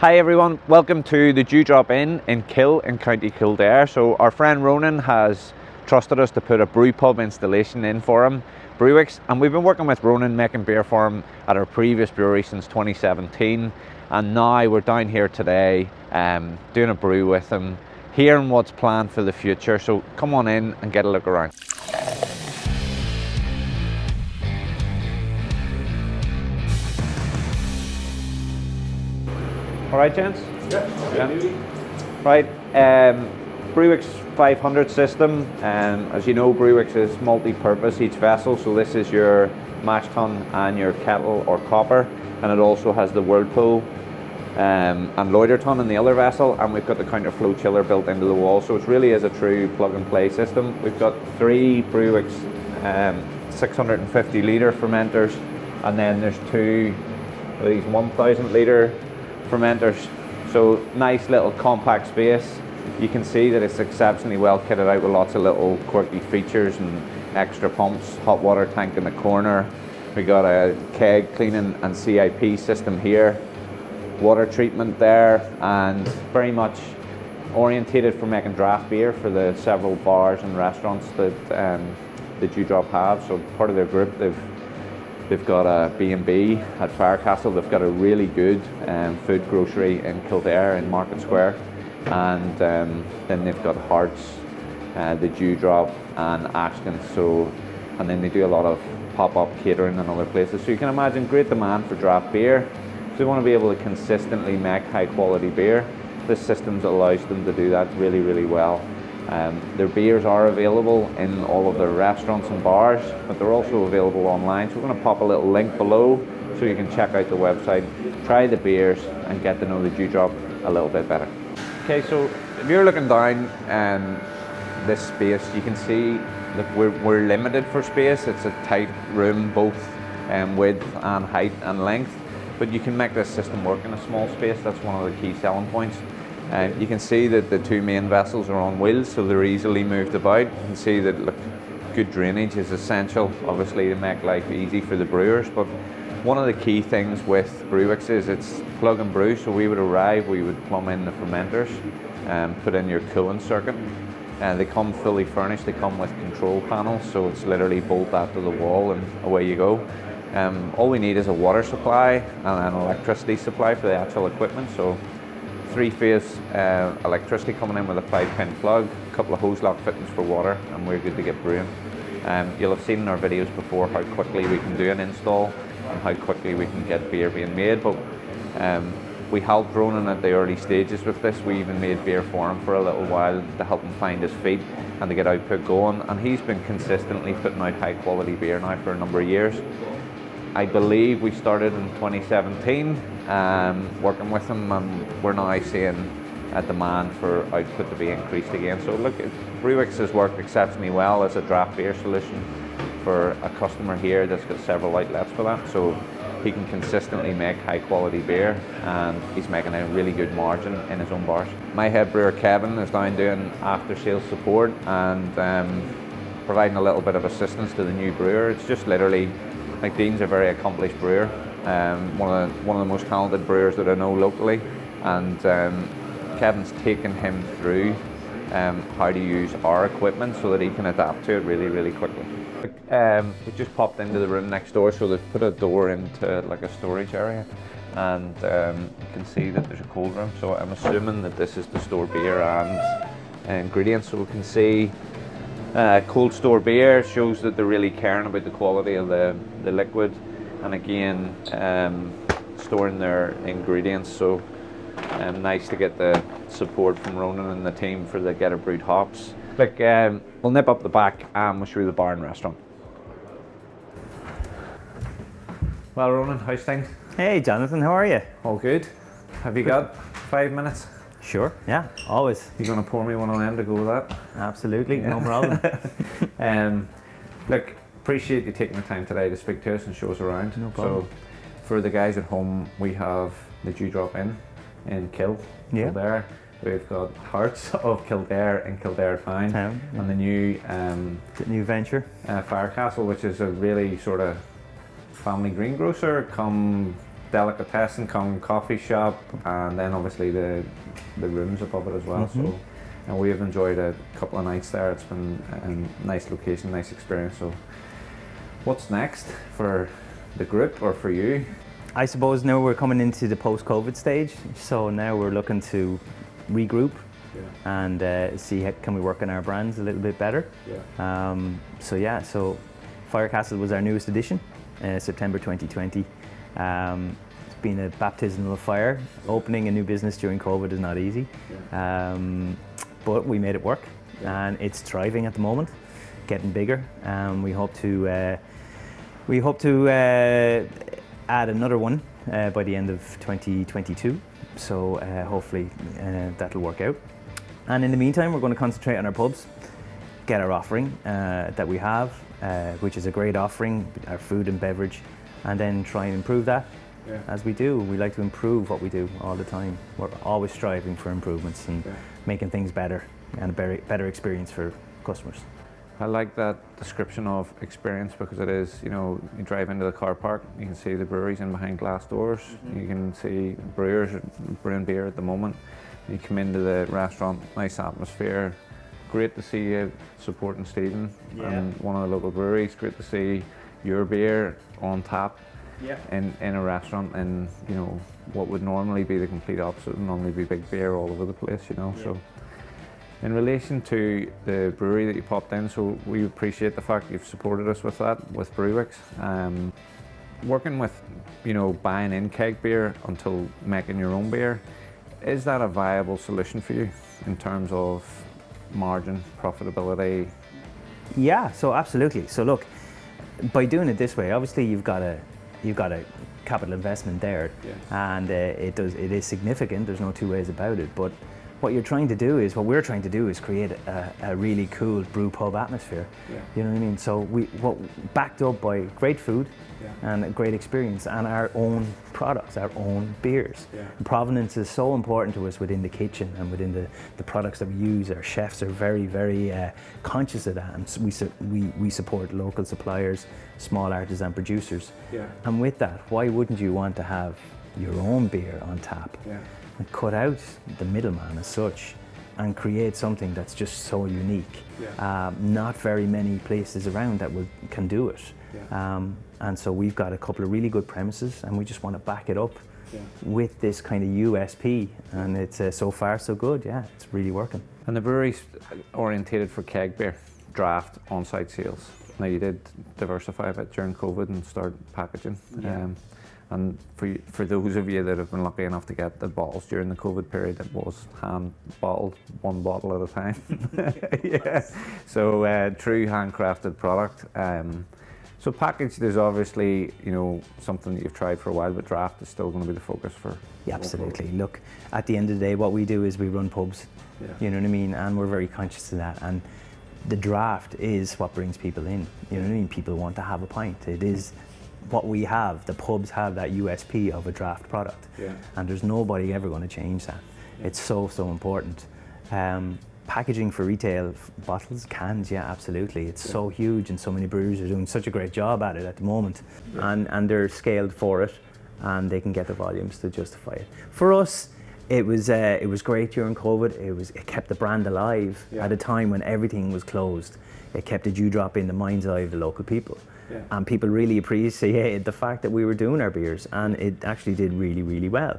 Hi everyone, welcome to the Dewdrop Inn in Kill in County Kildare. So our friend Ronan has trusted us to put a Brewpub installation in for him, Brewiks, and we've been working with Ronan making beer for him at our previous brewery since 2017, and now we're down here today doing a brew with him, hearing what's planned for the future. So come on in and get a look around. All right, gents? Yeah. Right, Brewiks 500 system. As you know, Brewiks is multi-purpose, each vessel. So this is your mash tun and your kettle or copper. And it also has the whirlpool and loiter tun in the other vessel. And we've got the counterflow chiller built into the wall. So it really is a true plug and play system. We've got 3 Brewiks 650 litre fermenters. And then there's 2 of these 1,000 litre fermenters. So nice little compact space. You can see that it's exceptionally well kitted out with lots of little quirky features and extra pumps, hot water tank in the corner. We got a keg cleaning and CIP system here, water treatment there, and very much orientated for making draft beer for the several bars and restaurants that the Dewdrop have. So part of their group, they've got a B&B at Firecastle. They've got a really good food grocery in Kildare in Market Square, and then they've got Hearts, the Dewdrop, and Ashton. So, and then they do a lot of pop-up catering in other places. So you can imagine great demand for draft beer. So they want to be able to consistently make high-quality beer. This system allows them to do that really, really well. Their beers are available in all of their restaurants and bars, but they're also available online. So we're going to pop a little link below so you can check out the website, try the beers, and get to know the Dewdrop a little bit better. Okay, so if you're looking down this space, you can see that we're limited for space. It's a tight room, both width and height and length, but you can make this system work in a small space. That's one of the key selling points. You can see that the 2 main vessels are on wheels, so they're easily moved about. You can see that good drainage is essential, obviously, to make life easy for the brewers. But one of the key things with Brewiks is it's plug and brew. So we would arrive, we would plumb in the fermenters, put in your cooling circuit. They come fully furnished. They come with control panels, so it's literally bolt that to the wall and away you go. All we need is a water supply and an electricity supply for the actual equipment. So 3-phase electricity coming in with a 5-pin plug, a couple of hose lock fittings for water, and we're good to get brewing. You'll have seen in our videos before how quickly we can do an install and how quickly we can get beer being made, but we helped Ronan at the early stages with this. We even made beer for him for a little while to help him find his feet and to get output going, and he's been consistently putting out high quality beer now for a number of years. I believe we started in 2017 working with him, and we're now seeing a demand for output to be increased again. So look, Brewiks has worked exceptionally well as a draft beer solution for a customer here that's got several outlets for that. So he can consistently make high quality beer, and he's making a really good margin in his own bars. My head brewer Kevin is down doing after sales support and providing a little bit of assistance to the new brewer. It's just literally, like, Dean's a very accomplished brewer, one of the most talented brewers that I know locally, and Kevin's taken him through how to use our equipment so that he can adapt to it really, really quickly. We just popped into the room next door, so they've put a door into like a storage area, and you can see that there's a cold room. So I'm assuming that this is to store beer and ingredients. So we can see cold store beer shows that they're really caring about the quality of the liquid, and again storing their ingredients. So nice to get the support from Ronan and the team for the Geterbrewed hops. Look, we'll nip up the back and we'll show you the bar and restaurant. Well, Ronan, how's things? Hey Jonathan, how are you? All good. Have you got 5 minutes? Sure, yeah, always. You gonna pour me one of them to go with that? Absolutely, Yeah. no problem. Look, appreciate you taking the time today to speak to us and show us around. No problem. So, for the guys at home, we have the Dewdrop Inn in Kildare. We've got Hearts of Kildare in Kildare Town, and the new venture, Firecastle, which is a really sort of family greengrocer come delicatessen cum coffee shop, and then obviously the rooms above it as well. So, and we have enjoyed a couple of nights there. It's been a nice location, nice experience. So, what's next for the group or for you? I suppose now we're coming into the post-COVID stage, so now we're looking to regroup and see how can we work on our brands a little bit better. So Firecastle was our newest edition, September 2020. It's been a baptism of fire. Opening a new business during COVID is not easy, but we made it work, and it's thriving at the moment, getting bigger. We hope to add another one by the end of 2022. So hopefully that'll work out. And in the meantime, we're going to concentrate on our pubs, get our offering that we have, which is a great offering, our food and beverage, and then try and improve that as we do. We like to improve what we do all the time. We're always striving for improvements and making things better and a better experience for customers. I like that description of experience because it is, you know, you drive into the car park, you can see the breweries in behind glass doors, you can see brewers brewing beer at the moment. You come into the restaurant, nice atmosphere, great to see you supporting Stephen and one of the local breweries, great to see your beer on tap in a restaurant, and you know, what would normally be the complete opposite, would normally be big beer all over the place, you know. So. In relation to the brewery that you popped in, so we appreciate the fact you've supported us with that, with Brewiks. Working with, you know, buying in keg beer until making your own beer, is that a viable solution for you in terms of margin, profitability? Yeah, so absolutely. So look, by doing it this way, obviously you've got a capital investment there, and it is significant. There's no two ways about it. But what we're trying to do is create a really cool brew pub atmosphere. You know what I mean? So backed up by great food and a great experience, and our own products, our own beers. Provenance is so important to us within the kitchen and within the products that we use. Our chefs are very, very conscious of that, and so we support local suppliers, small artisan producers. And with that, why wouldn't you want to have your own beer on tap? And cut out the middleman as such and create something that's just so unique. Not very many places around that can do it. And so we've got a couple of really good premises, and we just want to back it up with this kind of USP, and it's so far so good. It's really working. And the brewery's orientated for keg beer, draft, on-site sales. Now you did diversify a bit during COVID and start packaging. And for those of you that have been lucky enough to get the bottles during the COVID period, it was hand bottled, one bottle at a time. So true handcrafted product. So packaged is obviously, you know, something that you've tried for a while, but draft is still going to be the focus for. Yeah, absolutely. Look, at the end of the day, what we do is we run pubs. You know what I mean, and we're very conscious of that. And the draft is what brings people in. You know what I mean? People want to have a pint. It is what we have. The pubs have that USP of a draft product, and there's nobody ever going to change that. It's so important. Packaging for retail, bottles, cans, absolutely. It's so huge, and so many breweries are doing such a great job at it at the moment, and they're scaled for it, and they can get the volumes to justify it. For us, it was great during COVID. It kept the brand alive at a time when everything was closed. It kept a dewdrop in the mind's eye of the local people. And people really appreciated the fact that we were doing our beers, and it actually did really, really well.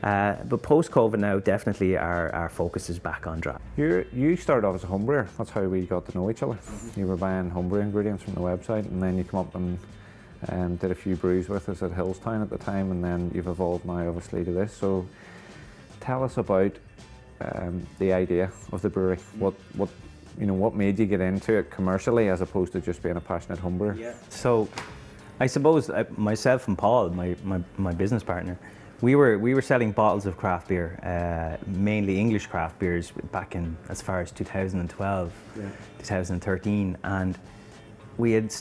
But post-COVID now, definitely our focus is back on draft. You started off as a home brewer. That's how we got to know each other. You were buying homebrew ingredients from the website, and then you come up and did a few brews with us at Hillstown at the time, and then you've evolved now obviously to this. So tell us about the idea of the brewery. What made you get into it commercially as opposed to just being a passionate home brewer? So I suppose myself and Paul, my business partner, we were selling bottles of craft beer, mainly English craft beers, back in as far as 2012, 2013, and we had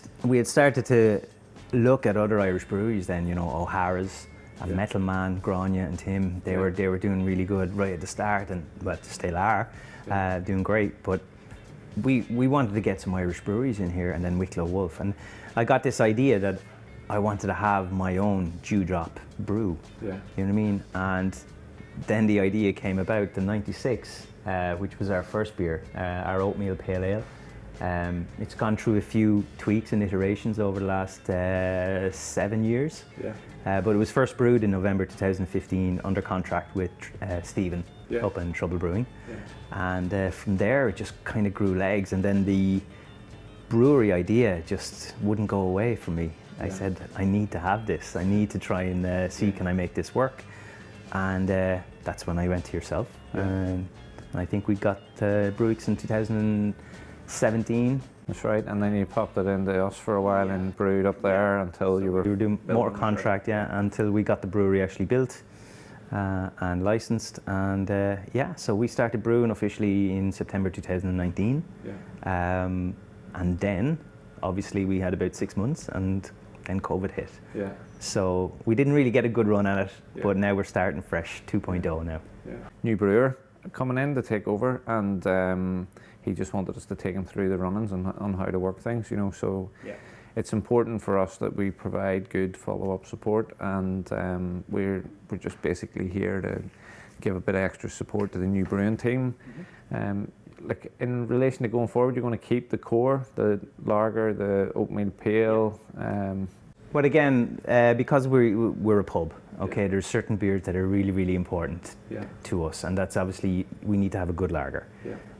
started to look at other Irish breweries then, you know, O'Hara's and Metal Man, Grania and Tim. They were doing really good right at the start, and well, still are doing great, but we wanted to get some Irish breweries in here, and then Wicklow Wolf. And I got this idea that I wanted to have my own dewdrop brew. Yeah. You know what I mean? And then the idea came about, the 96, which was our first beer, our oatmeal pale ale. It's gone through a few tweaks and iterations over the last 7 years. Yeah. But it was first brewed in November 2015 under contract with Stephen up in Trouble Brewing. Yeah. And from there it just kind of grew legs, and then the brewery idea just wouldn't go away from me. I said, I need to have this. I need to try and see, can I make this work? And that's when I went to yourself. And I think we got Brewiks in 2017. That's right, and then you popped it into us for a while and brewed up there until you were... We were doing more contract, until we got the brewery actually built and licensed. And so we started brewing officially in September 2019. And then, obviously, we had about 6 months, and then COVID hit. Yeah. So we didn't really get a good run at it, but now we're starting fresh 2.0 now. Yeah. New brewer coming in to take over, and he just wanted us to take him through the run-ins on how to work things, you know. So it's important for us that we provide good follow-up support, and we're just basically here to give a bit of extra support to the new brewing team. Like in relation to going forward, you're going to keep the core, the lager, the oatmeal pale. But again, because we're a pub, okay, there's certain beers that are really, really important to us, and that's obviously, we need to have a good lager.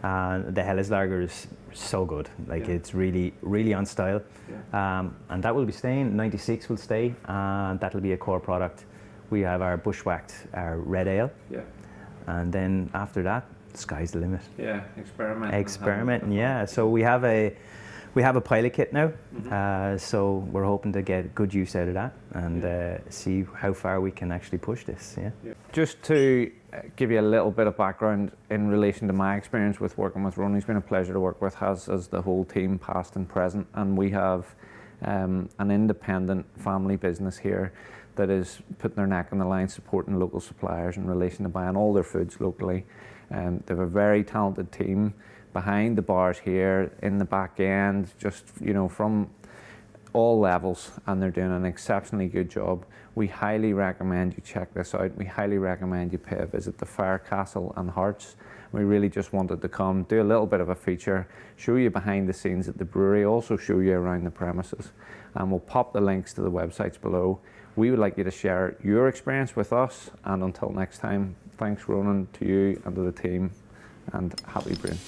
And the Helles lager is so good, like it's really, really on style. And that will be staying, 96 will stay, and that'll be a core product. We have our bushwhacked, our red ale, and then after that, the sky's the limit. Experimenting, yeah. So we have a pilot kit now, so we're hoping to get good use out of that and see how far we can actually push this. Just to give you a little bit of background in relation to my experience with working with Ronan, he's been a pleasure to work with, as the whole team, past and present, and we have an independent family business here that is putting their neck on the line, supporting local suppliers in relation to buying all their foods locally. They have a very talented team behind the bars here, in the back end, just, you know, from all levels, and they're doing an exceptionally good job. We highly recommend you check this out. We highly recommend you pay a visit to Firecastle and Hearts. We really just wanted to come, do a little bit of a feature, show you behind the scenes at the brewery, also show you around the premises, and we'll pop the links to the websites below. We would like you to share your experience with us, and until next time, thanks Ronan, to you and to the team, and happy brewing.